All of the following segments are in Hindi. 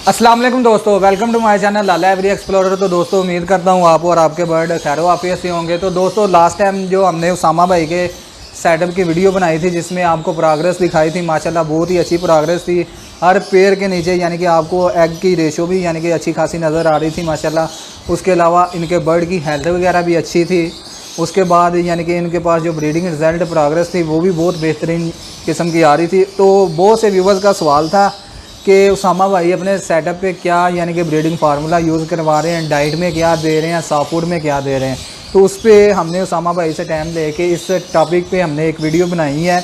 अस्सलाम वालेकुम दोस्तों, welcome to my channel Lala every explorer. तो दोस्तों उम्मीद करता हूँ आप और आपके बर्ड खैर वाफियत से होंगे। तो दोस्तों लास्ट टाइम जो हमने उसामा भाई के सेटअप की वीडियो बनाई थी जिसमें आपको प्रोग्रेस दिखाई थी, माशाल्लाह बहुत ही अच्छी प्रोग्रेस थी। हर पेड़ के नीचे यानी कि आपको एग की रेशो भी यानी कि अच्छी खासी नज़र आ रही थी माशाल्लाह। उसके अलावा इनके बर्ड की हेल्थ वगैरह भी अच्छी थी। उसके बाद यानी कि इनके पास जो ब्रीडिंग रिज़ल्ट प्रोग्रेस थी वो भी बहुत बेहतरीन किस्म की आ रही थी। तो बहुत से व्यूवर्स का सवाल था कि उसामा भाई अपने सेटअप पे क्या यानी कि ब्रीडिंग फार्मूला यूज़ करवा रहे हैं, डाइट में क्या दे रहे हैं, सॉफ्ट फूड में क्या दे रहे हैं। तो उस पर हमने उसामा भाई से टाइम लेके इस टॉपिक पे हमने एक वीडियो बनाई है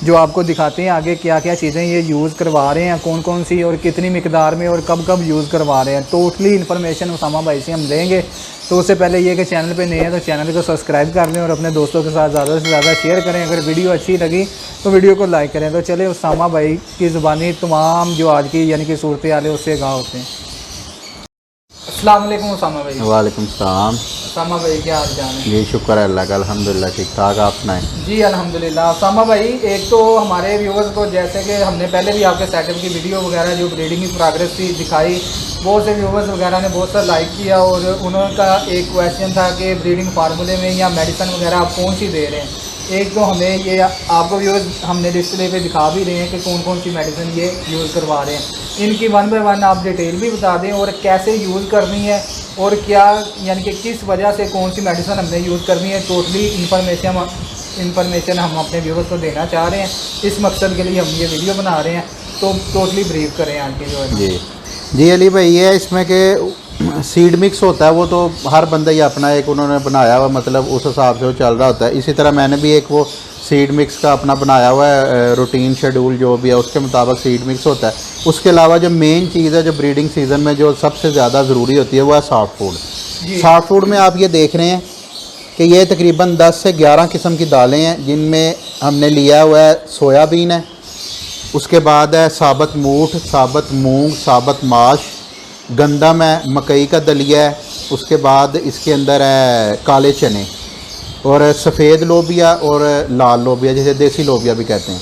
जो आपको दिखाते हैं आगे क्या क्या चीज़ें ये यूज़ करवा रहे हैं, कौन कौन सी और कितनी मिकदार में और कब कब यूज़ करवा रहे हैं। टोटली इन्फॉर्मेशन उसामा भाई से हम लेंगे। तो उससे पहले ये कि चैनल पे नए हैं तो चैनल को सब्सक्राइब कर लें और अपने दोस्तों के साथ ज़्यादा से ज़्यादा शेयर करें। अगर वीडियो अच्छी लगी तो वीडियो को लाइक करें। तो चले उसामा भाई की ज़ुबानी तमाम जो आज की यानी कि सूरत हाल है उससे आगाह होते हैं। अस्सलाम वालेकुम उसामा भाई। वालेकुम सलाम। उसामा भाई क्या हाल चाल है? जी शुक्र है अल्लाह का, अल्हम्दुलिल्लाह ठीक ठाक। आप सुनाएं? जी अल्हम्दुलिल्लाह। उसामा भाई एक तो हमारे व्यूवर्स को जैसे कि हमने पहले भी आपके सेटअप की वीडियो वगैरह जो ब्रीडिंग की प्रोग्रेस थी दिखाई, बहुत से व्यूवर्स वगैरह ने बहुत सा लाइक किया और उनका एक क्वेश्चन था कि ब्रीडिंग फार्मूले में या मेडिसिन वगैरह आप कौन सी दे रहे हैं। एक तो हमें ये आपको व्यूवर्स हमने डिस्प्ले पे दिखा भी रहे हैं कि कौन कौन सी मेडिसिन ये यूज़ करवा रहे हैं। इनकी वन बाय वन आप डिटेल भी बता दें और कैसे यूज़ करनी है और क्या यानी कि किस वजह से कौन सी मेडिसिन हमने यूज़ करनी है। टोटली इन्फॉर्मेशन हम अपने व्यूवर्स को देना चाह रहे हैं। इस मकसद के लिए हम ये वीडियो बना रहे हैं। तो टोटली ब्रीफ करें आंटी जो है। जी अली भाई, ये इसमें के सीड मिक्स होता है वो तो हर बंदा ही अपना एक उन्होंने बनाया हुआ, मतलब उस हिसाब से वो चल रहा होता है। इसी तरह मैंने भी एक वो सीड मिक्स का अपना बनाया हुआ है, रूटीन शेड्यूल जो भी है उसके मुताबिक सीड मिक्स होता है। उसके अलावा जो मेन चीज़ है जो ब्रीडिंग सीज़न में जो सबसे ज़्यादा ज़रूरी होती है वो है सॉफ्ट फूड। सॉफ्ट फूड में आप ये देख रहे हैं कि ये तकरीबन 10 से 11 किस्म की दालें हैं जिनमें हमने लिया हुआ है सोयाबीन है, उसके बाद है साबुत मूठ, साबुत मूंग, साबुत माश, गंदम है, मकई का दलिया है, उसके बाद इसके अंदर है काले चने और सफ़ेद लोबिया और लाल लोबिया जैसे देसी लोबिया भी कहते हैं।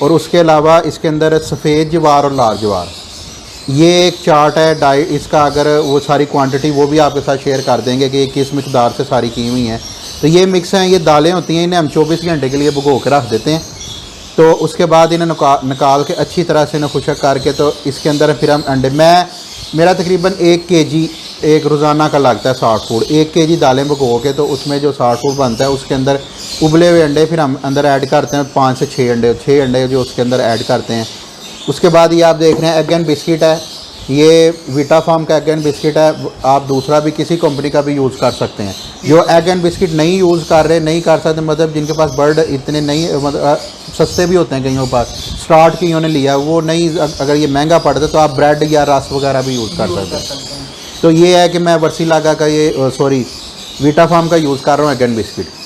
और उसके अलावा इसके अंदर सफ़ेद ज्वार और लाल ज्वार। ये एक चार्ट है डाइट इसका, अगर वो सारी क्वांटिटी वो भी आपके साथ शेयर कर देंगे कि किस मिकदार से सारी की हुई हैं। तो ये मिक्स हैं, ये दालें होती हैं, इन्हें हम 24 घंटे के लिए भिगो के रख देते हैं। तो उसके बाद इन्हें निकाल के अच्छी तरह से इन्हें खुशक करके तो इसके अंदर फिर हम अंडे, मेरा तकरीबन 1 kg एक रोज़ाना का लगता है सॉफ्ट फूड। 1 kg दालें भिगो के तो उसमें जो सॉफ्ट फूड बनता है उसके अंदर उबले हुए अंडे फिर हम अंदर ऐड करते हैं 5 से 6 अंडे, 6 अंडे जो उसके अंदर ऐड करते हैं। उसके बाद ये आप देख रहे हैं एग एंड बिस्किट है, ये वीटा फार्म का एग एंड बिस्किट है। आप दूसरा भी किसी कंपनी का भी यूज़ कर सकते हैं। जो एग एंड बिस्किट नहीं यूज़ कर रहे, नहीं कर सकते, मतलब जिनके पास बर्ड इतने नहीं, मतलब सस्ते भी होते हैं कईयों के पास, स्टार्ट की उन्होंने लिया वो नहीं, अगर ये महंगा पड़ता तो आप ब्रेड या रस वगैरह भी यूज़ कर सकते हैं। तो ये है कि मैं वर्सीलागा का ये वीटा फार्म का यूज़ कर रहा हूँ एग एंड बिस्किट।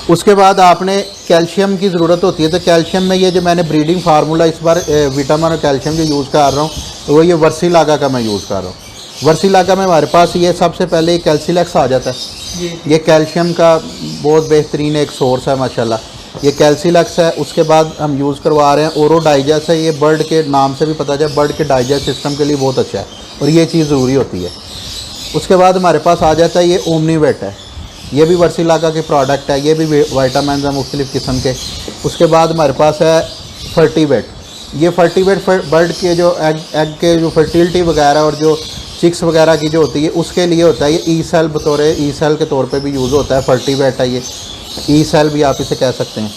उसके बाद आपने कैल्शियम की ज़रूरत होती है। तो कैल्शियम में ये जो मैंने ब्रीडिंग फार्मूला इस बार विटामिन और कैल्शियम जो यूज़ कर रहा हूँ वो ये वर्सीलागा का मैं यूज़ कर रहा हूँ। वर्सीलागा में हमारे पास ये सबसे पहले कैल्सीलैक्स आ जाता है। ये कैल्शियम का बहुत बेहतरीन एक सोर्स है माशाल्लाह। ये कैल्सीलैक्स है। उसके बाद हम यूज़ करवा रहे हैं ओरो डाइजेस्ट है। ये बर्ड के नाम से भी पता चला, बर्ड के डाइजेस्ट सिस्टम के लिए बहुत अच्छा है और ये चीज़ ज़रूरी होती है। उसके बाद हमारे पास आ जाता है ये ओमनीवेट है, ये भी वर्सीलागा के प्रोडक्ट है, ये भी विटामिन है मुख्तलिफ़ किस्म के। उसके बाद हमारे पास है फर्टीवेट। ये फर्टीवेट बर्ड के जो एग के जो फर्टिलिटी वगैरह और जो चिक्स वगैरह की जो होती है उसके लिए होता है। ये ई सेल बतौर ई सेल के तौर पे भी यूज़ होता है। फर्टीवेट है, ये ई सेल भी आप इसे कह सकते हैं।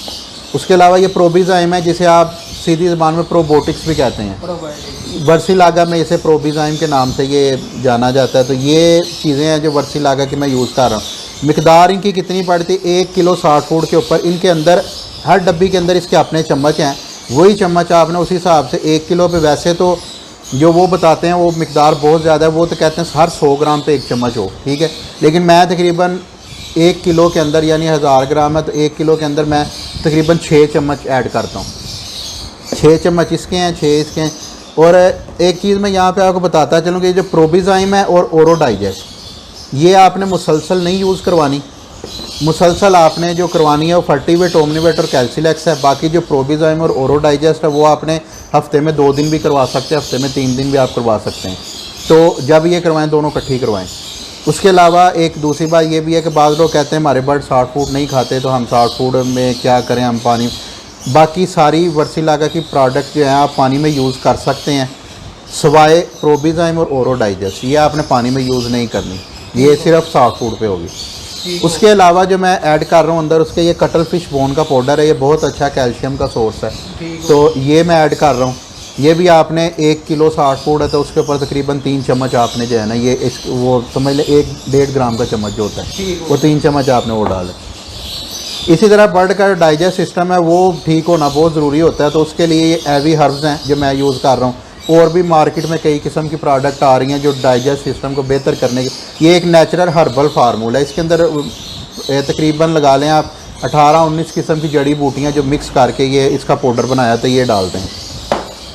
उसके अलावा ये प्रोबीजाइम है जिसे आप सीधी ज़बान में प्रोबोटिक्स भी कहते हैं। वर्सीलागा में इसे प्रोबीजाइम के नाम से ये जाना जाता है। तो ये चीज़ें हैं जो वर्सीलागा की मैं यूज़ कर रहा हूँ। मिकदार इनकी कितनी पड़ती है 1 किलो सॉफ्ट फूड के ऊपर, इनके अंदर हर डब्बी के अंदर इसके अपने चम्मच हैं, वही चम्मच आपने उस हिसाब से 1 किलो पे, वैसे तो जो वो बताते हैं वो मिकदार बहुत ज़्यादा है, वो तो कहते हैं हर 100 ग्राम पे 1 चम्मच हो, ठीक है। लेकिन मैं तकरीबन 1 किलो के अंदर यानी 1000 ग्राम है तो 1 किलो के अंदर मैं तकरीबन 6 चम्मच ऐड करता हूँ। 6 चम्मच इसके हैं, 6 इसके हैं। और एक चीज़ मैं यहाँ पे आपको बताता चलूँ कि जो प्रोबीजाइम है और ओरो डाइजेस्ट, ये आपने मुसलसल नहीं यूज़ करवानी। मुसलसल आपने जो करवानी है वो फर्टीवेट, ओमनीवेट और कैल्सीलैक्स है। बाकी जो प्रोबीजाइम और ओरो डाइजेस्ट है वो आपने हफ्ते में 2 दिन भी करवा सकते हैं, हफ्ते में 3 दिन भी आप करवा सकते हैं। तो जब ये करवाएं दोनों इकट्ठी करवाएं। उसके अलावा एक दूसरी बात ये भी है कि बाद लोग कहते हैं हमारे बर्ड सॉफ्ट फूड नहीं खाते, तो हम सॉफ्ट फूड में क्या करें, हम पानी, बाकी सारी वर्सीलागा की प्रोडक्ट जो है आप पानी में यूज़ कर सकते हैं, सवाए प्रोबीजाइम और ओरो डाइजेस्ट, ये आपने पानी में यूज़ नहीं करनी, ये सिर्फ सॉफ्ट फूड पे होगी। उसके अलावा जो मैं ऐड कर रहा हूँ अंदर उसके ये कटल फिश बोन का पाउडर है, ये बहुत अच्छा कैल्शियम का सोर्स है, तो ये मैं ऐड कर रहा हूँ। ये भी आपने 1 किलो सॉफ्ट फूड है तो उसके ऊपर तकरीबन 3 चम्मच आपने जो है ना ये वो समझ लें 1-1.5 ग्राम का चम्मच जो होता है वो 3 चम्मच आपने वो डालें। इसी तरह बर्ड का डाइजेस्ट सिस्टम है वो ठीक होना बहुत ज़रूरी होता है, तो उसके लिए ये एवी हर्ब्स हैं जो मैं यूज़ कर रहा हूँ। और भी मार्केट में कई किस्म की प्रोडक्ट आ रही हैं जो डाइजेस्ट सिस्टम को बेहतर करने की, ये एक नेचुरल हर्बल फार्मूला है। इसके अंदर तकरीबन लगा लें आप 18-19 किस्म की जड़ी बूटियाँ जो मिक्स करके ये इसका पाउडर बनाया तो ये डालते हैं।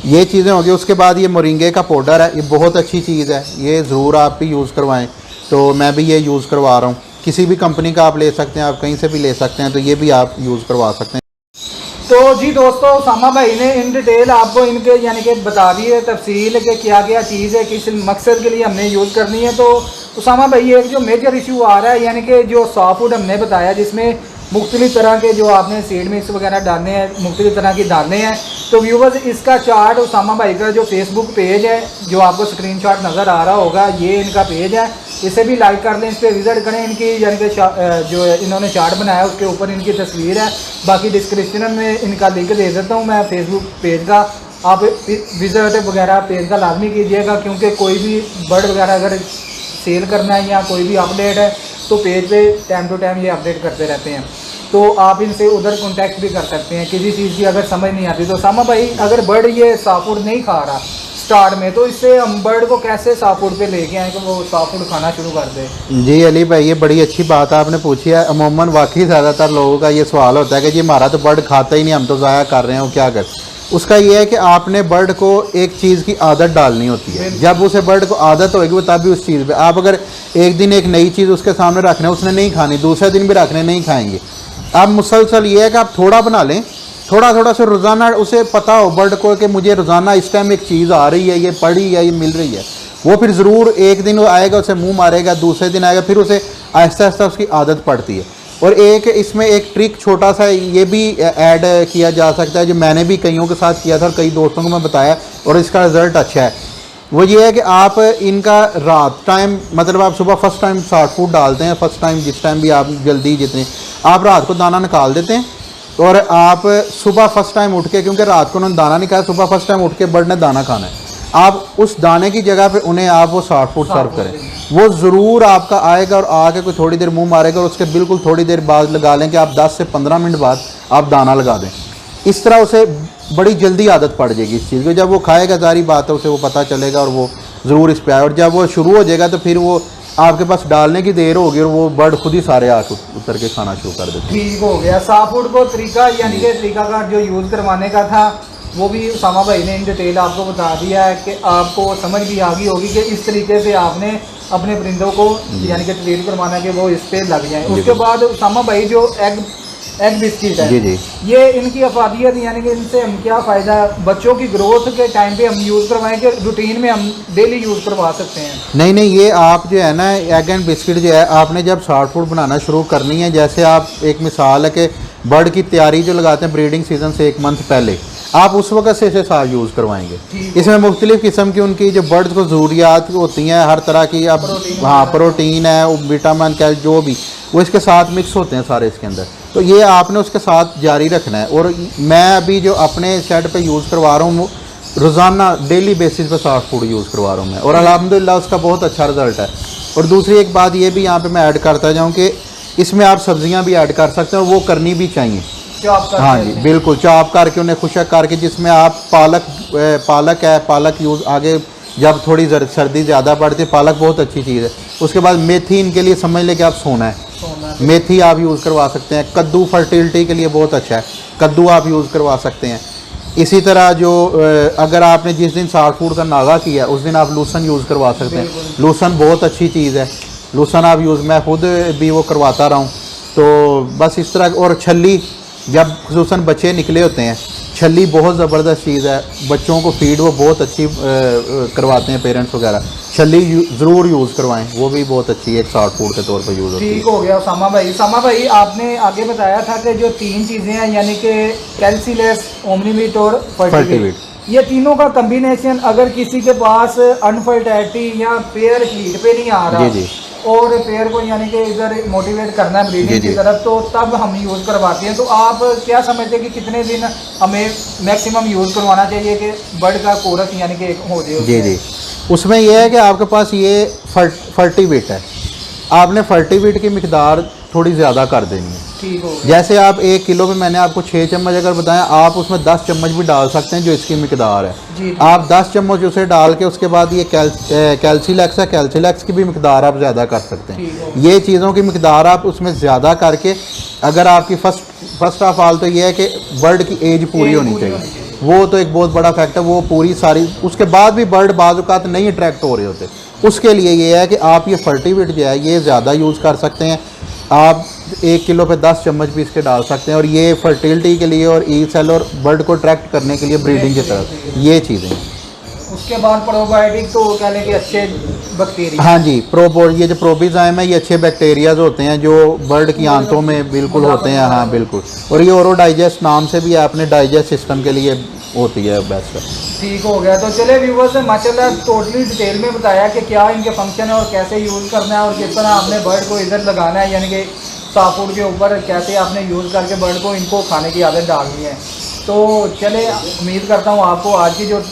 ये चीज़ें होंगी। उसके बाद ये मोरिंगे का पाउडर है, ये बहुत अच्छी चीज़ है, ये ज़रूर आप भी यूज़ करवाएं। तो मैं भी ये यूज़ करवा रहा हूँ, किसी भी कंपनी का आप ले सकते हैं, आप कहीं से भी ले सकते हैं, तो ये भी आप यूज़ करवा सकते हैं। तो जी दोस्तों, उसामा भाई ने इन डिटेल आपको इनके यानी कि बता दी है तफसील कि क्या क्या चीज़ है, किस मकसद के लिए हमने यूज़ करनी है। तो उसामा भाई एक जो मेजर इशू आ रहा है यानी कि जो सॉफ्ट फूड हमने बताया जिसमें मुख्तलिफ तरह के जो आपने सीड मिक्स वगैरह डालने हैं, मुख्तलिफ तरह की डालने हैं, तो व्यूवर्स इसका चार्ट उसामा भाई का जो फेसबुक पेज है जो आपको स्क्रीनशॉट नज़र आ रहा होगा, ये इनका पेज है, इसे भी लाइक कर लें, इस पर विज़िट करें। इनकी यानी कि जो इन्होंने चार्ट बनाया उसके ऊपर इनकी तस्वीर है, बाकी डिस्क्रिप्शन में इनका लिंक दे देता हूँ मैं फेसबुक पेज का, आप विज़िट वगैरह पेज का लाजमी कीजिएगा, क्योंकि कोई भी बर्ड वगैरह अगर सेल करना है या कोई भी अपडेट है तो पेज पे टाइम टू टाइम ये अपडेट करते रहते हैं, तो आप इनसे उधर कांटेक्ट भी कर सकते हैं किसी चीज़ की अगर समझ नहीं आती। तो सामा भाई अगर बर्ड ये सॉफ्ट फूड नहीं खा रहा स्टार्ट में, तो इससे हम बर्ड को कैसे सॉफ्ट फूड पे लेके आए कि वो सॉफ्ट फूड खाना शुरू कर दे? जी अली भाई, ये बड़ी अच्छी बात आपने पूछी है। अमूमन वाकई ज़्यादातर लोगों का ये सवाल होता है कि जी हमारा तो बर्ड खाता ही नहीं, हम तो ज़ाया कर रहे हैं, वो क्या कर। उसका ये है कि आपने बर्ड को एक चीज़ की आदत डालनी होती है, जब उसे बर्ड को आदत होगी वो तभी उस चीज़ पे, आप अगर एक दिन एक नई चीज़ उसके सामने रखना है उसने नहीं खानी, दूसरे दिन भी रखने नहीं खाएंगे। अब मुसलसल ये है कि आप थोड़ा बना लें, थोड़ा थोड़ा से रोज़ाना, उसे पता हो बर्ड को कि मुझे रोज़ाना इस टाइम एक चीज़ आ रही है, ये पड़ी है, ये मिल रही है, वो फिर ज़रूर एक दिन वो आएगा, उसे मुंह मारेगा, दूसरे दिन आएगा, फिर उसे आहिस्ता आहिस्ता उसकी आदत पड़ती है। और एक इसमें एक ट्रिक छोटा सा ये भी ऐड किया जा सकता है जो मैंने भी कईयों के साथ किया था और कई दोस्तों को मैं बताया और इसका रिज़ल्ट अच्छा है। वो ये है कि आप इनका रात टाइम, मतलब आप सुबह फर्स्ट टाइम सॉफ्ट फूड डालते हैं, फर्स्ट टाइम जिस टाइम भी आप जल्दी जितने, आप रात को दाना निकाल देते हैं और आप सुबह फर्स्ट टाइम उठ के, क्योंकि रात को उन्होंने दाना नहीं खाया, सुबह फर्स्ट टाइम उठ के बर्ड ने दाना खाना है, आप उस दाने की जगह पे उन्हें आप वो सॉफ्ट फूड सर्व करें, वो ज़रूर आपका आएगा और आके कोई थोड़ी देर मुंह मारेगा और उसके बिल्कुल थोड़ी देर बाद लगा लें कि आप 10 से 15 मिनट बाद आप दाना लगा दें। इस तरह उसे बड़ी जल्दी आदत पड़ जाएगी इस चीज़ को, जब वो खाएगा सारी बात है उसे वो पता चलेगा और वो ज़रूर इस पर आए, और जब वो शुरू हो जाएगा तो फिर वो आपके पास डालने की देर होगी और वो बर्ड खुद ही सारे आके उतर के खाना शुरू कर देते। ठीक हो गया। सॉफ्ट फूड को तरीका यानी कि तरीका का जो यूज़ करवाने का था वो भी उसामा भाई ने इन डिटेल आपको बता दिया है कि आपको समझ भी आ गई होगी कि इस तरीके से आपने अपने परिंदों को यानी कि ट्रेन करवाना कि वो इस पे लग जाए। उसके बाद उसामा भाई जो एग बिस्किट है, जी, ये इनकी अफादियत यानी कि इनसे हम क्या फ़ायदा, बच्चों की ग्रोथ के टाइम पे हम यूज़ करवाएं कि रूटीन में हम डेली यूज़ करवा सकते हैं? नहीं, ये आप जो है ना एग एंड बिस्किट जो है आपने जब सॉफ्ट फूड बनाना शुरू करनी है, जैसे आप एक मिसाल है कि बर्ड की तैयारी जो लगाते हैं ब्रीडिंग सीजन से 1 मंथ पहले, आप उस वक्त से इसे साफ यूज़ करवाएंगे। इसमें मुख्तलिफ़ किस्म की उनकी जो बर्ड्स को ज़रूरियात होती हैं हर तरह की, अब हाँ प्रोटीन है, विटामिन क्या जो भी वो इसके साथ मिक्स होते हैं सारे इसके अंदर, तो ये आपने उसके साथ जारी रखना है। और मैं अभी जो अपने शेड पे यूज़ करवा रहा हूँ रोज़ाना डेली बेसिस पे सॉफ्ट फूड यूज़ करवा रहा हूँ मैं, और अल्हम्दुलिल्लाह उसका बहुत अच्छा रिजल्ट है। और दूसरी एक बात ये भी यहाँ पे मैं ऐड करता जाऊँ कि इसमें आप सब्जियाँ भी ऐड कर सकते हैं और वो करनी भी चाहिए। हाँ जी बिल्कुल, चॉप करके उन्हें खुशक करके, जिसमें आप पालक है, पालक यूज़ आगे जब थोड़ी सर्दी ज़्यादा पड़ती है, पालक बहुत अच्छी चीज़ है। उसके बाद मेथी इनके लिए समझ लें कि आप सोना है, मेथी आप यूज़ करवा सकते हैं। कद्दू फर्टिलिटी के लिए बहुत अच्छा है, कद्दू आप यूज़ करवा सकते हैं। इसी तरह जो अगर आपने जिस दिन सॉफ्ट फूड का नागा किया उस दिन आप लूसन यूज़ करवा सकते हैं, लूसन बहुत अच्छी चीज़ है, लूसन आप यूज़, मैं खुद भी वो करवाता रहा हूँ। तो बस इस तरह, और छल्ली जब खुसूसन बच्चे निकले होते हैं छली बहुत ज़बरदस्त चीज़ है, बच्चों को फीड वो बहुत अच्छी करवाते हैं पेरेंट्स वगैरह। छली ज़रूर यूज़ करवाएं, वो भी बहुत अच्छी है, एक सॉफ्ट फूड के तौर पर यूज़ होती है। ठीक हो गया उसामा भाई। उसामा भाई आपने आगे बताया था कि जो 3 चीज़ें हैं यानी कि कैल्सीलेस, ओमनीमीट और फर्टिवीट, ये तीनों का कम्बिनेशन अगर किसी के पास अनफर्टिलिटी या पेयर हीट पे नहीं आ रहा, जी जी, और पेयर को यानी कि इधर मोटिवेट करना है ब्रीडिंग जी, की जी। तरफ, तो तब हम यूज़ करवाते हैं। तो आप क्या समझते हैं कि कितने दिन हमें मैक्सिमम यूज़ करवाना चाहिए कि बर्ड का कोरस यानी कि एक हो जाए जी उसमें? जी, उसमें यह है कि आपके पास ये फर्टिवीट है, आपने फर्टिवीट की मिकदार थोड़ी ज़्यादा कर देनी है। ठीक हो गया। जैसे आप 1 किलो में मैंने आपको 6 चम्मच अगर बताया, आप उसमें 10 चम्मच भी डाल सकते हैं जो इसकी मिकदार है। जी जी। आप 10 चम्मच उसे डाल के उसके बाद ये कैल्सीलैक्स है, कैल्सीलैक्स की भी मिकदार आप ज़्यादा कर सकते ठीक हैं। हो। ये चीज़ों की मिकदार आप उसमें ज़्यादा करके, अगर आपकी फर्स्ट ऑफ ऑल तो ये है कि बर्ड की एज पूरी होनी चाहिए, वो तो एक बहुत बड़ा फैक्ट है, वो पूरी सारी, उसके बाद भी बर्ड बाज़ औक़ात नहीं अट्रैक्ट हो रहे होते, उसके लिए ये है कि आप ये फर्टिविट जो है ये ज़्यादा यूज़ कर सकते हैं। आप 1 किलो पे 10 चम्मच भी इसके डाल सकते हैं, और ये फर्टिलिटी के लिए और ई सेल और बर्ड को अट्रैक्ट करने के लिए ब्रीडिंग की तरफ ये चीज़ें हैं। उसके बाद प्रोबायोटिक तो कह लें कि अच्छे बैक्टीरिया। हाँ जी, ये जो प्रोबीजाइम है, ये अच्छे बैक्टीरियाज होते हैं जो बर्ड की आंतों में बिल्कुल होते हैं। हाँ बिल्कुल, और ये ओरो डाइजेस्ट नाम से भी अपने डाइजेस्ट सिस्टम के लिए होती है बेस्ट। ठीक हो गया। तो चले व्यूवर्स, माशाल्लाह टोटली डिटेल में बताया कि क्या इनके फंक्शन है और कैसे यूज़ करना है और किस तरह आपने बर्ड को इधर लगाना है, यानी कि सॉफ्ट फूड के ऊपर कैसे आपने यूज़ करके बर्ड को इनको खाने की आदत डालनी है। तो चले, उम्मीद करता हूँ आपको आज की जो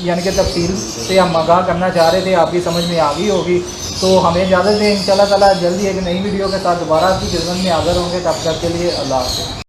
यानी कि तफसील से हम आगाह करना चाह रहे थे आपकी समझ में आ गई होगी। तो हमें इजाज़त दें, इंशाल्लाह ताला जल्दी एक नई वीडियो के साथ दोबारा आपकी खिदमत में हाज़िर होंगे। तब तक के लिए अल्लाह हाफ़िज़।